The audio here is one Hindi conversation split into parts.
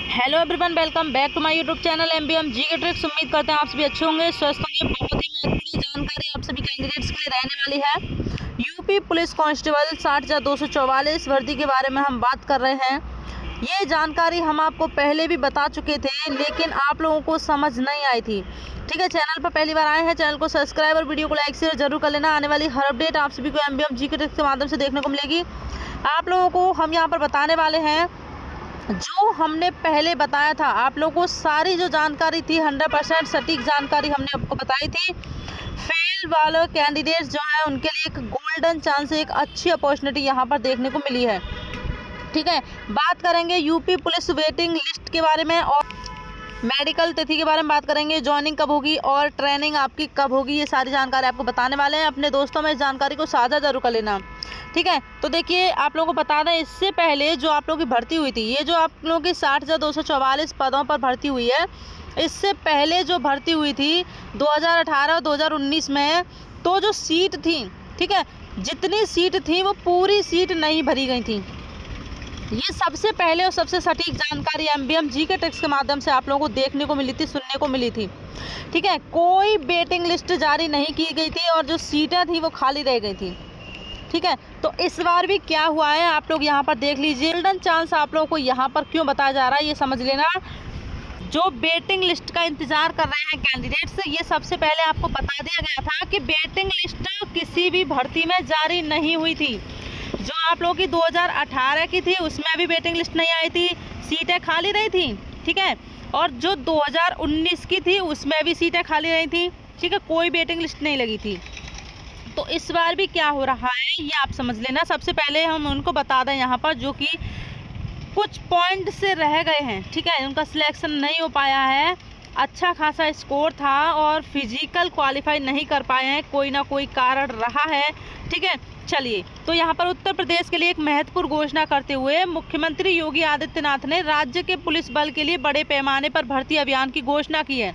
Hello everyone, welcome back to my YouTube channel MBM GK tricks. उम्मीद करते हैं आप सभी अच्छे होंगे, स्वस्थ होंगे। बहुत ही महत्वपूर्ण जानकारी आप सभी कैंडिडेट्स के लिए रहने वाली है। यूपी पुलिस कांस्टेबल 60,244 वर्दी के बारे में हम बात कर रहे हैं। ये जानकारी हम आपको पहले भी बता चुके थे, लेकिन आप लोगों को समझ नहीं आई थी। ठीक है, चैनल पर पहली बार आए हैं, चैनल को सब्सक्राइब और वीडियो को लाइक शेयर जरूर कर लेना। आने वाली हर अपडेट आप सभी को एमबीएम जीके ट्रिक्स के माध्यम से देखने को मिलेगी। आप लोगों को हम यहाँ पर बताने वाले हैं जो हमने पहले बताया था। आप लोगों को सारी जो जानकारी थी 100% सटीक जानकारी हमने आपको बताई थी। फेल वाले कैंडिडेट्स जो हैं उनके लिए एक गोल्डन चांस, एक अच्छी अपॉर्चुनिटी यहाँ पर देखने को मिली है। ठीक है, बात करेंगे यूपी पुलिस वेटिंग लिस्ट के बारे में और मेडिकल तिथि के बारे में बात करेंगे। ज्वाइनिंग कब होगी और ट्रेनिंग आपकी कब होगी, ये सारी जानकारी आपको बताने वाले हैं। अपने दोस्तों में इस जानकारी को साझा जरूर कर लेना। ठीक है, तो देखिए आप लोगों को बता दें, इससे पहले जो आप लोगों की भर्ती हुई थी, ये जो आप लोगों की 60,244 पदों पर भर्ती हुई है, इससे पहले जो भर्ती हुई थी 2018 और 2019 में, तो जो सीट थी, ठीक है, जितनी सीट थी वो पूरी सीट नहीं भरी गई थी। ये सबसे पहले और सबसे सटीक जानकारी एमबीएम जीके ट्रिक्स के माध्यम से आप लोगों को देखने को मिली थी, सुनने को मिली थी। ठीक है, कोई वेटिंग लिस्ट जारी नहीं की गई थी और जो सीटें थी वो खाली रह गई थी। ठीक है, तो इस बार भी क्या हुआ है आप लोग यहाँ पर देख लीजिए। गोल्डन चांस आप लोगों को यहाँ पर क्यों बताया जा रहा है ये समझ लेना। जो वेटिंग लिस्ट का इंतजार कर रहे हैं कैंडिडेट्स, ये सबसे पहले आपको बता दिया गया था कि वेटिंग लिस्ट किसी भी भर्ती में जारी नहीं हुई थी। जो आप लोगों की 2018 की थी उसमें भी वेटिंग लिस्ट नहीं आई थी, सीटें खाली रही थी। ठीक है, और जो 2019 की थी उसमें भी सीटें खाली रही थी। ठीक है, कोई वेटिंग लिस्ट नहीं लगी थी। तो इस बार भी क्या हो रहा है ये आप समझ लेना। सबसे पहले हम उनको बता दें यहाँ पर जो कि कुछ पॉइंट से रह गए हैं। ठीक है, उनका सिलेक्शन नहीं हो पाया है, अच्छा खासा स्कोर था और फिजिकल क्वालिफाई नहीं कर पाए हैं, कोई ना कोई कारण रहा है। ठीक है, चलिए, तो यहाँ पर उत्तर प्रदेश के लिए एक महत्वपूर्ण घोषणा करते हुए मुख्यमंत्री योगी आदित्यनाथ ने राज्य के पुलिस बल के लिए बड़े पैमाने पर भर्ती अभियान की घोषणा की है।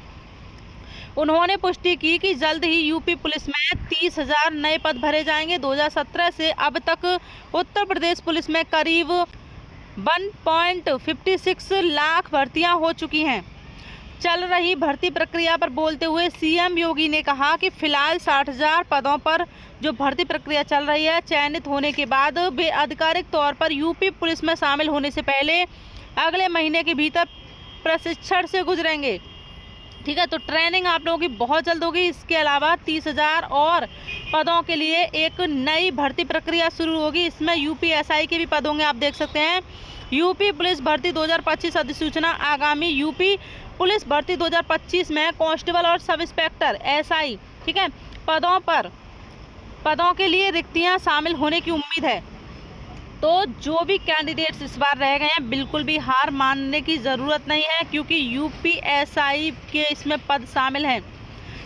उन्होंने पुष्टि की कि जल्द ही यूपी पुलिस में 30,000 नए पद भरे जाएंगे। 2017 से अब तक उत्तर प्रदेश पुलिस में करीब 1.56 लाख भर्तियां हो चुकी हैं। चल रही भर्ती प्रक्रिया पर बोलते हुए सीएम योगी ने कहा कि फिलहाल 60,000 पदों पर जो भर्ती प्रक्रिया चल रही है, चयनित होने के बाद वे आधिकारिक तौर पर यूपी पुलिस में शामिल होने से पहले अगले महीने के भीतर प्रशिक्षण से गुजरेंगे। ठीक है, तो ट्रेनिंग आप लोगों की बहुत जल्द होगी। इसके अलावा 30,000 और पदों के लिए एक नई भर्ती प्रक्रिया शुरू होगी। इसमें यूपीएसआई के भी पद होंगे, आप देख सकते हैं। यूपी पुलिस भर्ती 2025 अधिसूचना आगामी यूपी पुलिस भर्ती 2025 में कांस्टेबल और सब इंस्पेक्टर एसआई, ठीक है, पदों के लिए रिक्तियां शामिल होने की उम्मीद है। तो जो भी कैंडिडेट्स इस बार रह गए हैं, बिल्कुल भी हार मानने की ज़रूरत नहीं है, क्योंकि यूपीएसआई के इसमें पद शामिल हैं।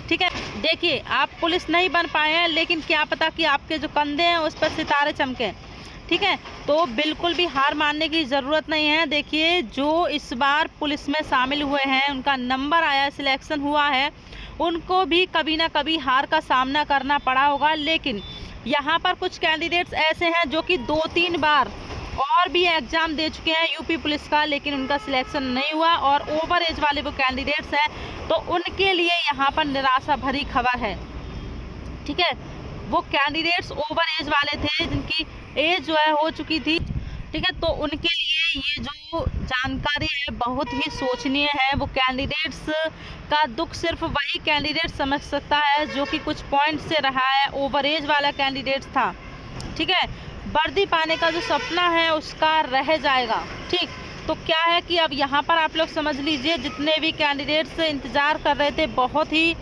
ठीक है, देखिए आप पुलिस नहीं बन पाए हैं, लेकिन क्या पता कि आपके जो कंधे हैं उस पर सितारे चमकें। ठीक है, तो बिल्कुल भी हार मानने की ज़रूरत नहीं है। देखिए, जो इस बार पुलिस में शामिल हुए हैं, उनका नंबर आया, सिलेक्शन हुआ है, उनको भी कभी ना कभी हार का सामना करना पड़ा होगा। लेकिन यहाँ पर कुछ कैंडिडेट्स ऐसे हैं जो कि 2-3 बार और भी एग्ज़ाम दे चुके हैं यूपी पुलिस का, लेकिन उनका सिलेक्शन नहीं हुआ और ओवर एज वाले वो कैंडिडेट्स हैं, तो उनके लिए यहाँ पर निराशा भरी खबर है। ठीक है, वो कैंडिडेट्स ओवर एज वाले थे जिनकी एज जो है हो चुकी थी। ठीक है, तो उनके लिए ये जो जानकारी है बहुत ही शोचनीय है। वो कैंडिडेट्स का दुख सिर्फ वही कैंडिडेट समझ सकता है जो कि कुछ पॉइंट से रहा है, ओवर एज वाला कैंडिडेट्स था। ठीक है, वर्दी पाने का जो सपना है उसका रह जाएगा। ठीक, तो क्या है कि अब यहाँ पर आप लोग समझ लीजिए, जितने भी कैंडिडेट्स इंतज़ार कर रहे थे, बहुत ही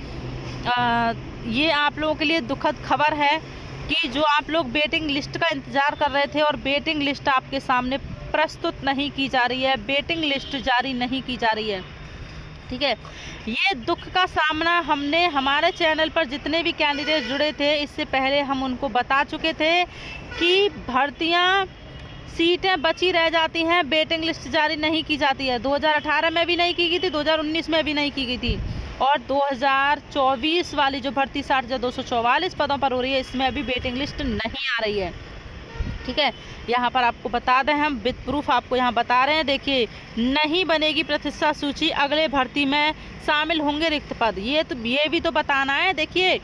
ये आप लोगों के लिए दुखद खबर है कि जो आप लोग वेटिंग लिस्ट का इंतज़ार कर रहे थे और वेटिंग लिस्ट आपके सामने प्रस्तुत नहीं की जा रही है, वेटिंग लिस्ट जारी नहीं की जा रही है। ठीक है, ये दुख का सामना हमने हमारे चैनल पर जितने भी कैंडिडेट जुड़े थे, इससे पहले हम उनको बता चुके थे कि भर्तियां, सीटें बची रह जाती हैं, वेटिंग लिस्ट जारी नहीं की जाती है। 2018 में भी नहीं की गई थी, 2019 में भी नहीं की गई थी, और 2024 वाली जो भर्ती 60,244 पदों पर हो रही है, इसमें अभी वेटिंग लिस्ट नहीं आ रही है। ठीक है, यहाँ पर आपको बता दें, हम विद प्रूफ आपको यहाँ बता रहे हैं। देखिए, नहीं बनेगी प्रतिशत सूची, अगले भर्ती में शामिल होंगे रिक्त पद। ये भी तो बताना है। देखिए,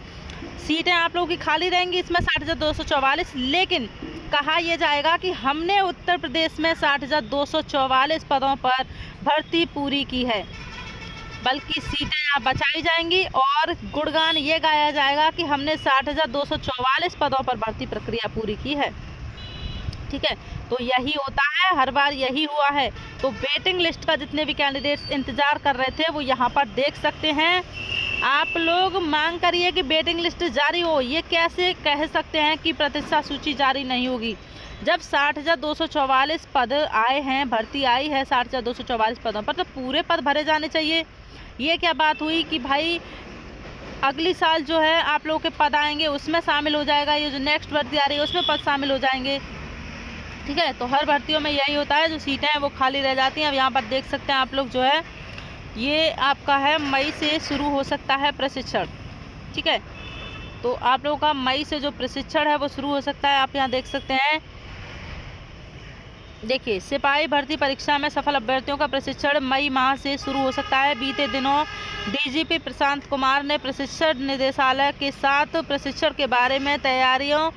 सीटें आप लोगों की खाली रहेंगी इसमें 60,244, लेकिन कहा यह जाएगा कि हमने उत्तर प्रदेश में 60,244 पदों पर भर्ती पूरी की है, बल्कि सीटें यहाँ बचाई जाएंगी और गुणगान ये गाया जाएगा कि हमने 60,244 पदों पर भर्ती प्रक्रिया पूरी की है। ठीक है, तो यही होता है, हर बार यही हुआ है। तो वेटिंग लिस्ट का जितने भी कैंडिडेट्स इंतज़ार कर रहे थे वो यहाँ पर देख सकते हैं। आप लोग मांग करिए कि वेटिंग लिस्ट जारी हो। ये कैसे कह सकते हैं कि प्रतिशत सूची जारी नहीं होगी, जब 60,244 पद आए हैं, भर्ती आई है 60,244 पदों पर, तो पूरे पद भरे जाने चाहिए। ये क्या बात हुई कि भाई अगली साल जो है आप लोगों के पद आएंगे उसमें शामिल हो जाएगा, ये जो नेक्स्ट भर्ती आ रही है उसमें पद शामिल हो जाएंगे। ठीक है, तो हर भर्तियों में यही होता है, जो सीटें हैं वो खाली रह जाती हैं। अब यहाँ पर देख सकते हैं आप लोग, जो है ये आपका है मई से शुरू हो सकता है प्रशिक्षण। ठीक है, तो आप लोगों का मई से जो प्रशिक्षण है वो शुरू हो सकता है। आप यहाँ देख सकते हैं, देखिए, सिपाही भर्ती परीक्षा में सफल अभ्यर्थियों का प्रशिक्षण मई माह से शुरू हो सकता है। बीते दिनों डीजीपी प्रशांत कुमार ने प्रशिक्षण निदेशालय के साथ प्रशिक्षण के बारे में तैयारियों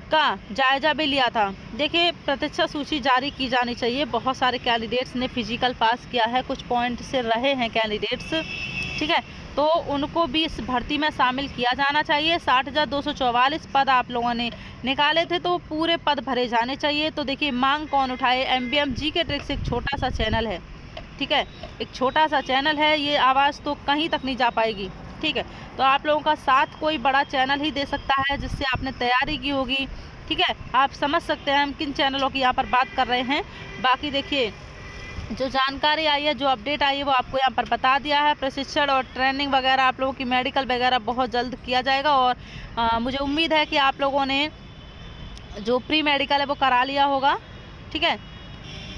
का जायजा भी लिया था। देखिए, प्रतिशत सूची जारी की जानी चाहिए। बहुत सारे कैंडिडेट्स ने फिजिकल पास किया है, कुछ पॉइंट से रहे हैं कैंडिडेट्स। ठीक है, तो उनको भी इस भर्ती में शामिल किया जाना चाहिए। 60,244 पद आप लोगों ने निकाले थे, तो पूरे पद भरे जाने चाहिए। तो देखिए, मांग कौन उठाए? एमबीएम जीके ट्रिक्स एक छोटा सा चैनल है। ठीक है, एक छोटा सा चैनल है, ये आवाज़ तो कहीं तक नहीं जा पाएगी। ठीक है, तो आप लोगों का साथ कोई बड़ा चैनल ही दे सकता है जिससे आपने तैयारी की होगी। ठीक है, आप समझ सकते हैं हम किन चैनलों की यहाँ पर बात कर रहे हैं। बाकी देखिए, जो जानकारी आई है, जो अपडेट आई है, वो आपको यहाँ पर बता दिया है। प्रशिक्षण और ट्रेनिंग वगैरह आप लोगों की मेडिकल वगैरह बहुत जल्द किया जाएगा। और मुझे उम्मीद है कि आप लोगों ने जो प्री मेडिकल है वो करा लिया होगा। ठीक है,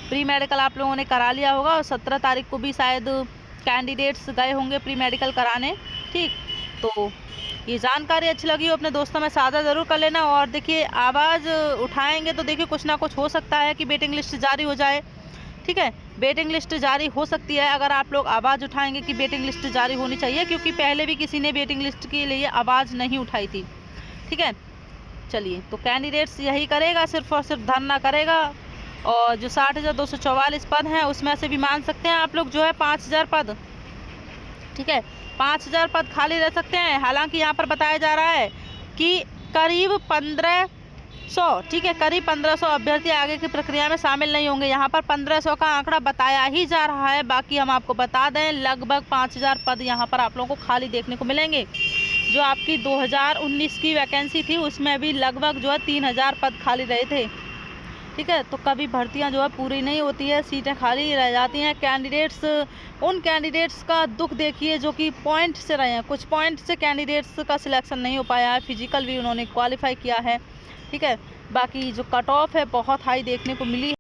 प्री मेडिकल आप लोगों ने करा लिया होगा, और 17 तारीख को भी शायद कैंडिडेट्स गए होंगे प्री मेडिकल कराने। ठीक, तो ये जानकारी अच्छी लगी हो अपने दोस्तों में साझा ज़रूर कर लेना। और देखिए, आवाज़ उठाएंगे तो देखिए कुछ ना कुछ हो सकता है कि वेटिंग लिस्ट जारी हो जाए। ठीक है, वेटिंग लिस्ट जारी हो सकती है अगर आप लोग आवाज़ उठाएंगे कि वेटिंग लिस्ट जारी होनी चाहिए, क्योंकि पहले भी किसी ने वेटिंग लिस्ट के लिए आवाज़ नहीं उठाई थी। ठीक है, चलिए, तो कैंडिडेट्स यही करेगा, सिर्फ और सिर्फ धरना करेगा। और जो 60,244 पद हैं उसमें से भी मान सकते हैं आप लोग, जो है 5,000 पद। ठीक है, 5,000 पद खाली रह सकते हैं। हालांकि यहाँ पर बताया जा रहा है कि करीब 1,500, ठीक है, करीब 1,500 अभ्यर्थी आगे की प्रक्रिया में शामिल नहीं होंगे। यहाँ पर 1,500 का आंकड़ा बताया ही जा रहा है। बाकी हम आपको बता दें, लगभग 5,000 पद यहाँ पर आप लोगों को खाली देखने को मिलेंगे। जो आपकी 2019 की वैकेंसी थी उसमें भी लगभग जो है 3,000 पद खाली रहे थे। ठीक है, तो कभी भर्तियां जो है पूरी नहीं होती है, सीटें खाली रह जाती हैं। कैंडिडेट्स, उन कैंडिडेट्स का दुख देखिए जो कि पॉइंट से रहे हैं। कुछ पॉइंट से कैंडिडेट्स का सिलेक्शन नहीं हो पाया है, फिजिकल भी उन्होंने क्वालिफाई किया है। ठीक है, बाकी जो कट ऑफ है बहुत हाई देखने को मिली है।